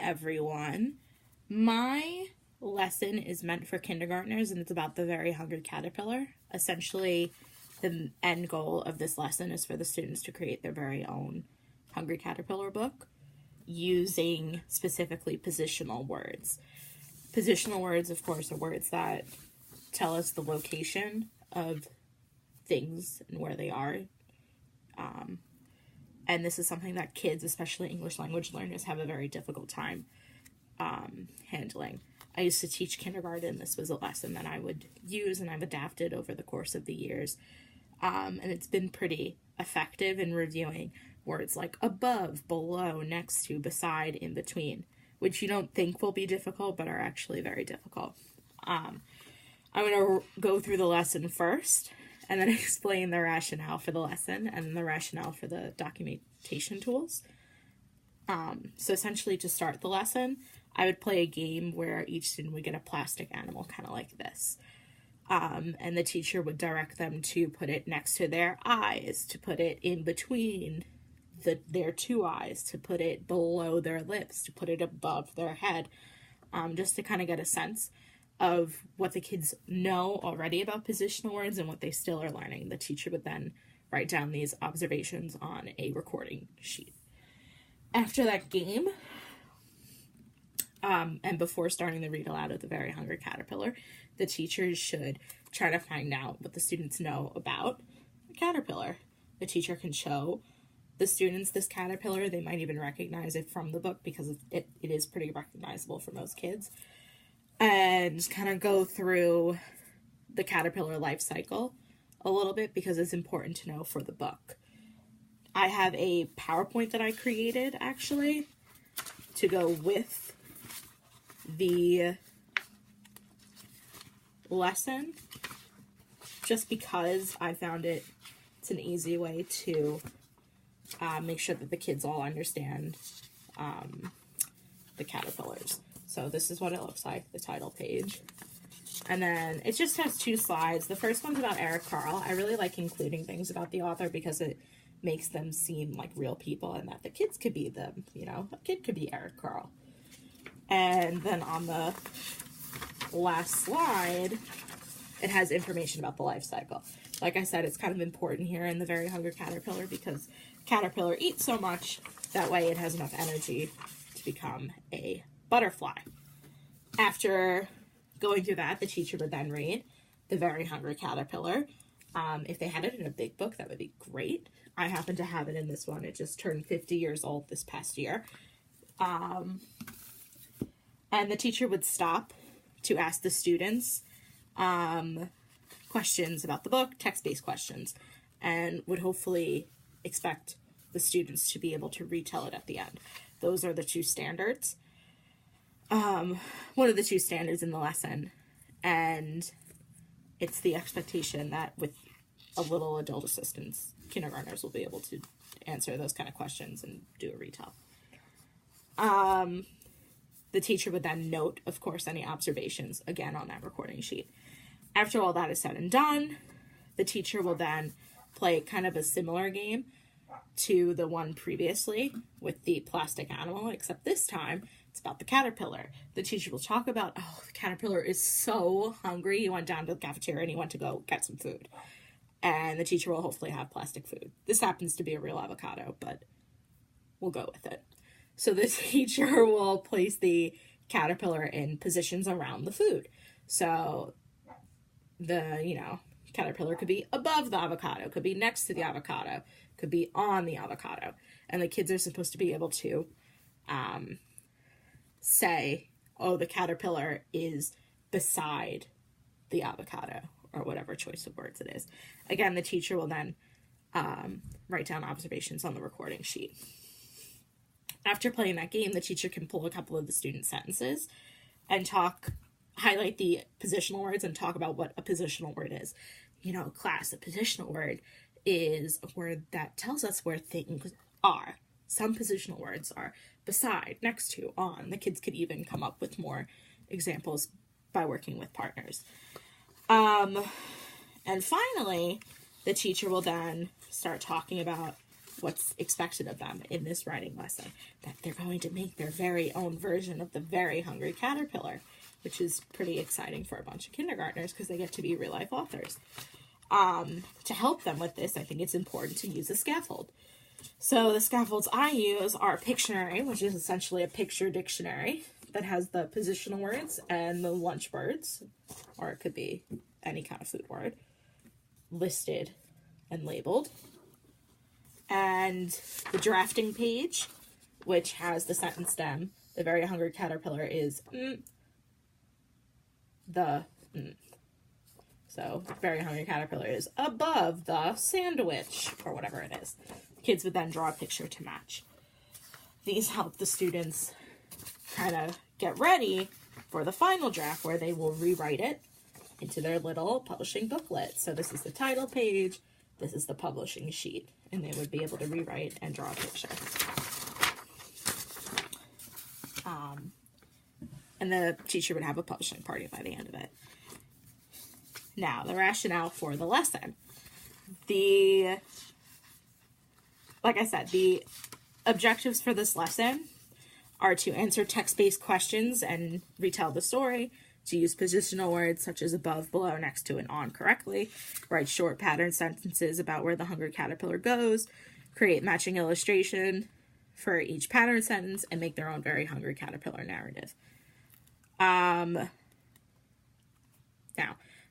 everyone. My lesson is meant for kindergartners, and it's about the Very Hungry Caterpillar. Essentially, the end goal of this lesson is for the students to create their very own Hungry Caterpillar book using specifically positional words. Positional words, of course, are words that tell us the location of things and where they are. And this is something that kids, especially English language learners, have a very difficult time handling. I used to teach kindergarten. This was a lesson that I would use and I've adapted over the course of the years. And it's been pretty effective in reviewing words like above, below, next to, beside, in between, which you don't think will be difficult, but are actually very difficult. I'm going to go through the lesson first, and then explain the rationale for the lesson and the rationale for the documentation tools. So essentially, to start the lesson, I would play a game where each student would get a plastic animal, kind of like this. And the teacher would direct them to put it next to their eyes, to put it in between their two eyes, to put it below their lips, to put it above their head, just to kind of get a sense of what the kids know already about positional words and what they still are learning. The teacher would then write down these observations on a recording sheet. After that game, and before starting the read aloud of the Very Hungry Caterpillar, the teachers should try to find out what the students know about the caterpillar. The teacher can show the students this caterpillar. They might even recognize it from the book because it is pretty recognizable for most kids. And just kind of go through the caterpillar life cycle a little bit because it's important to know for the book. I have a PowerPoint that I created, actually, to go with the lesson, just because I found it's an easy way to make sure that the kids all understand the caterpillars. So this is what it looks like, the title page. And then it just has 2 slides. The first one's about Eric Carle. I really like including things about the author because it makes them seem like real people and that the kids could be them, you know? A kid could be Eric Carle. And then on the last slide, it has information about the life cycle. Like I said, it's kind of important here in the Very Hungry Caterpillar because caterpillar eats so much, that way it has enough energy to become a butterfly. After going through that, the teacher would then read The Very Hungry Caterpillar. If they had it in a big book, that would be great. I happen to have it in this one. It just turned 50 years old this past year. And the teacher would stop to ask the students questions about the book, text-based questions, and would hopefully expect the students to be able to retell it at the end. Those are the 2 standards. One of the 2 standards in the lesson, and it's the expectation that with a little adult assistance, kindergartners will be able to answer those kind of questions and do a retell. The teacher would then note, of course, any observations, again, on that recording sheet. After all that is said and done, the teacher will then play kind of a similar game to the one previously with the plastic animal, except this time it's about the caterpillar. The teacher will talk about, the caterpillar is so hungry, he went down to the cafeteria and he went to go get some food. And the teacher will hopefully have plastic food. This happens to be a real avocado, but we'll go with it. So the teacher will place the caterpillar in positions around the food. So the, caterpillar could be above the avocado, could be next to the avocado, could be on the avocado. And the kids are supposed to be able to say, the caterpillar is beside the avocado, or whatever choice of words it is. Again, the teacher will then write down observations on the recording sheet. After playing that game, the teacher can pull a couple of the student sentences and highlight the positional words and talk about what a positional word is. Class, a positional word is a word that tells us where things are. Some positional words are beside, next to, on. The kids could even come up with more examples by working with partners. And finally, the teacher will then start talking about what's expected of them in this writing lesson, that they're going to make their very own version of the Very Hungry Caterpillar, which is pretty exciting for a bunch of kindergartners because they get to be real life authors. To help them with this, I think it's important to use a scaffold. So the scaffolds I use are Pictionary, which is essentially a picture dictionary that has the positional words and the lunch words, or it could be any kind of food word, listed and labeled. And the drafting page, which has the sentence stem. The Very Hungry Caterpillar is So, Very Hungry Caterpillar is above the sandwich, or whatever it is. Kids would then draw a picture to match. These help the students kind of get ready for the final draft, where they will rewrite it into their little publishing booklet. So this is the title page, this is the publishing sheet, and they would be able to rewrite and draw a picture. And the teacher would have a publishing party by the end of it. Now, the rationale for the lesson. Like I said, the objectives for this lesson are to answer text-based questions and retell the story, to use positional words such as above, below, next to, and on correctly, write short pattern sentences about where the hungry caterpillar goes, create matching illustration for each pattern sentence, and make their own Very Hungry Caterpillar narrative. Now,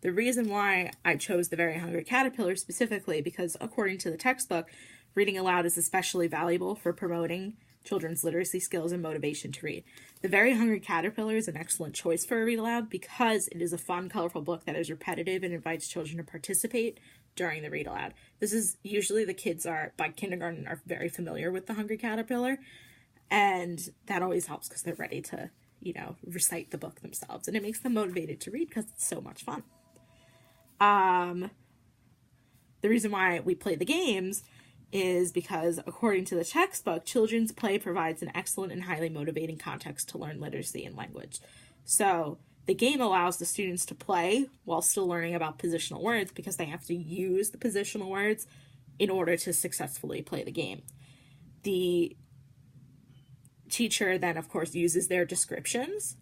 the reason why I chose the Very Hungry Caterpillar specifically, because according to the textbook, reading aloud is especially valuable for promoting children's literacy skills and motivation to read. The Very Hungry Caterpillar is an excellent choice for a read aloud because it is a fun, colorful book that is repetitive and invites children to participate during the read aloud. This is usually the kids by kindergarten are very familiar with the Hungry Caterpillar, and that always helps because they're ready to, recite the book themselves, and it makes them motivated to read because it's so much fun. The reason why we play the games is because, according to the textbook, children's play provides an excellent and highly motivating context to learn literacy and language. So the game allows the students to play while still learning about positional words because they have to use the positional words in order to successfully play the game. The teacher then, of course, uses their descriptions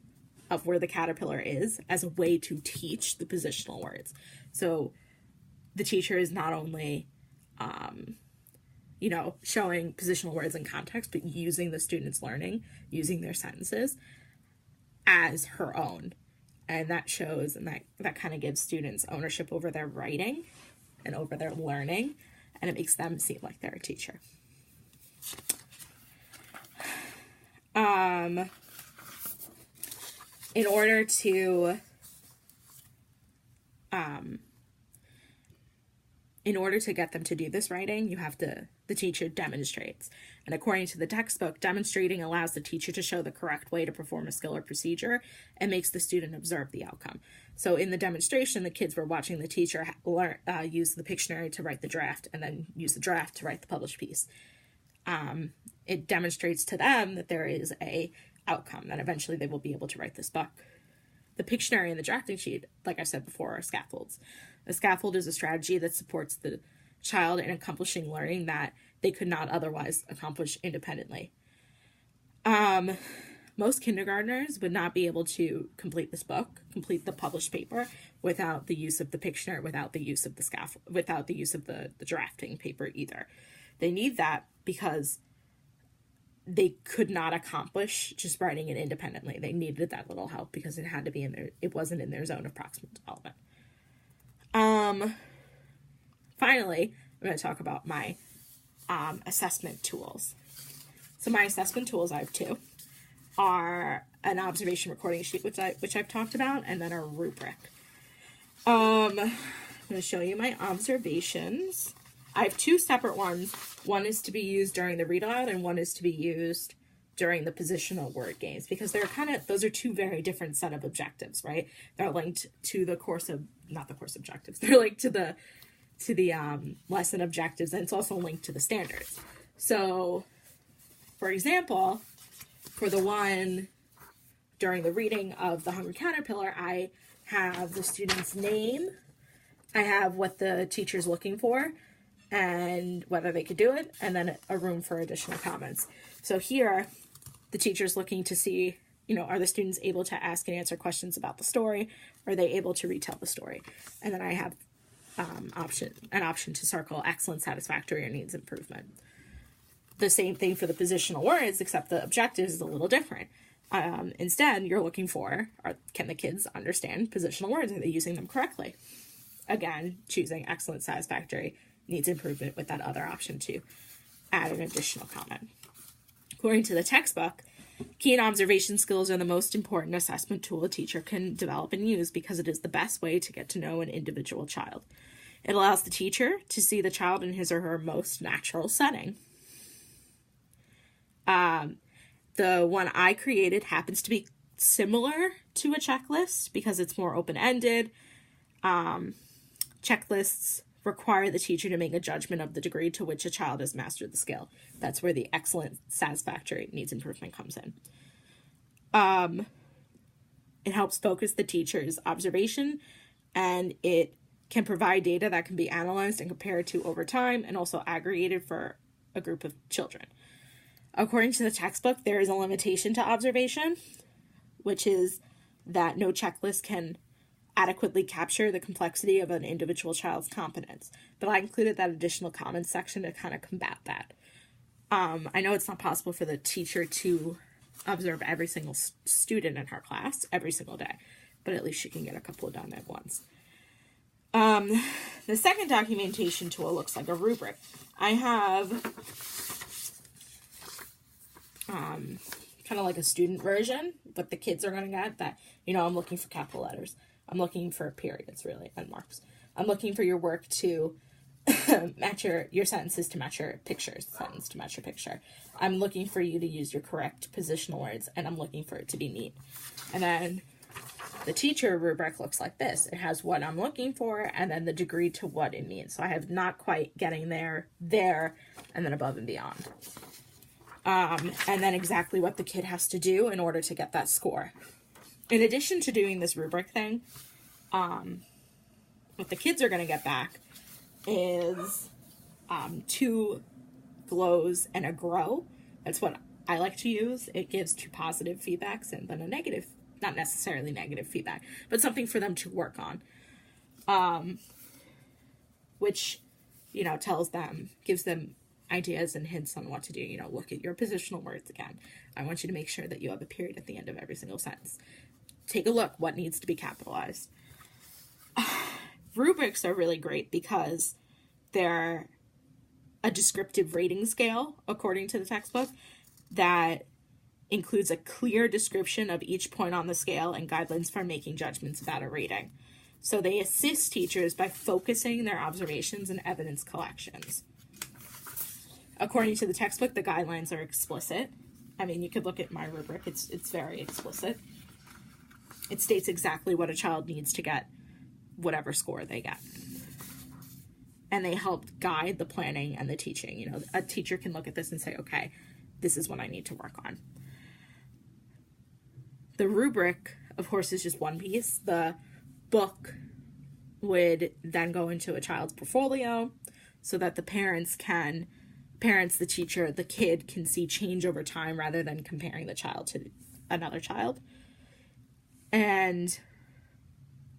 of where the caterpillar is as a way to teach the positional words. So the teacher is not only showing positional words in context, but using the students' learning, using their sentences as her own. And that shows, and that kind of gives students ownership over their writing and over their learning, and it makes them seem like they're a teacher. In order to get them to do this writing, the teacher demonstrates. And according to the textbook, demonstrating allows the teacher to show the correct way to perform a skill or procedure and makes the student observe the outcome. So in the demonstration, the kids were watching the teacher use the Pictionary to write the draft and then use the draft to write the published piece. It demonstrates to them that there is a outcome, that eventually they will be able to write this book. The Pictionary and the drafting sheet, like I said before, are scaffolds. A scaffold is a strategy that supports the child in accomplishing learning that they could not otherwise accomplish independently. Most kindergartners would not be able to complete this book, complete the published paper, without the use of the Pictionary, without the use of the scaffold, without the use of the drafting paper either. They need that because they could not accomplish just writing it independently. They needed that little help because it had to be it wasn't in their zone of proximal development. Finally, I'm going to talk about my assessment tools. So my assessment tools, I have two, are an observation recording sheet, which I've talked about, and then a rubric. I'm going to show you my observations. I have two separate ones. One is to be used during the read aloud, and one is to be used during the positional word games, because those are two very different set of objectives, right? They're linked to the not the course objectives. They're linked to the lesson objectives, and it's also linked to the standards. So, for example, for the one during the reading of The Hungry Caterpillar, I have the student's name, I have what the teacher's looking for, and whether they could do it, and then a room for additional comments. So here, the teacher's looking to see, are the students able to ask and answer questions about the story? Are they able to retell the story? And then I have an option to circle excellent, satisfactory, or needs improvement. The same thing for the positional words, except the objective is a little different. Instead, you're looking for, can the kids understand positional words? Are they using them correctly? Again, choosing excellent, satisfactory, needs improvement with that other option to add an additional comment. According to the textbook, key and observation skills are the most important assessment tool a teacher can develop and use because it is the best way to get to know an individual child. It allows the teacher to see the child in his or her most natural setting. The one I created happens to be similar to a checklist because it's more open-ended. Checklists require the teacher to make a judgment of the degree to which a child has mastered the skill. That's where the excellent, satisfactory, needs improvement comes in. It helps focus the teacher's observation, and it can provide data that can be analyzed and compared to over time and also aggregated for a group of children. According to the textbook, there is a limitation to observation, which is that no checklist can adequately capture the complexity of an individual child's competence. But I included that additional comments section to kind of combat that. I know it's not possible for the teacher to observe every single student in her class every single day, but at least she can get a couple done at once. The second documentation tool looks like a rubric. I have kind of like a student version, but the kids are going to get that, I'm looking for capital letters. I'm looking for periods, really, and marks. I'm looking for your work to match your sentences to match your pictures, sentence to match your picture. I'm looking for you to use your correct positional words, and I'm looking for it to be neat. And then the teacher rubric looks like this. It has what I'm looking for, and then the degree to what it means. So I have not quite getting there, and then above and beyond. And then exactly what the kid has to do in order to get that score. In addition to doing this rubric thing, what the kids are going to get back is 2 glows and a grow. That's what I like to use. It gives 2 positive feedbacks and then a negative, not necessarily negative feedback, but something for them to work on, which, gives them ideas and hints on what to do. Look at your positional words again. I want you to make sure that you have a period at the end of every single sentence. Take a look, what needs to be capitalized. Rubrics are really great because they're a descriptive rating scale, according to the textbook, that includes a clear description of each point on the scale and guidelines for making judgments about a rating. So they assist teachers by focusing their observations and evidence collections. According to the textbook, the guidelines are explicit. You could look at my rubric. It's very explicit. It states exactly what a child needs to get whatever score they get. And they help guide the planning and the teaching. A teacher can look at this and say, okay, this is what I need to work on. The rubric, of course, is just one piece. The book would then go into a child's portfolio so that the parents, the teacher, the kid can see change over time rather than comparing the child to another child. And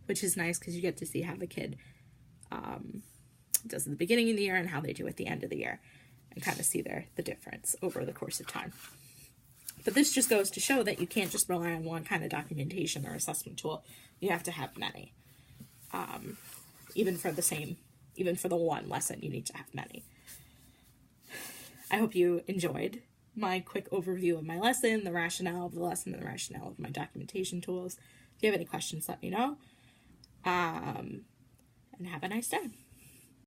which is nice because you get to see how the kid does at the beginning of the year and how they do at the end of the year and kind of see the difference over the course of time. But this just goes to show that you can't just rely on one kind of documentation or assessment tool. You have to have many. Even for the one lesson, you need to have many. I hope you enjoyed my quick overview of my lesson, the rationale of the lesson, and the rationale of my documentation tools. If you have any questions, let me know. And have a nice day.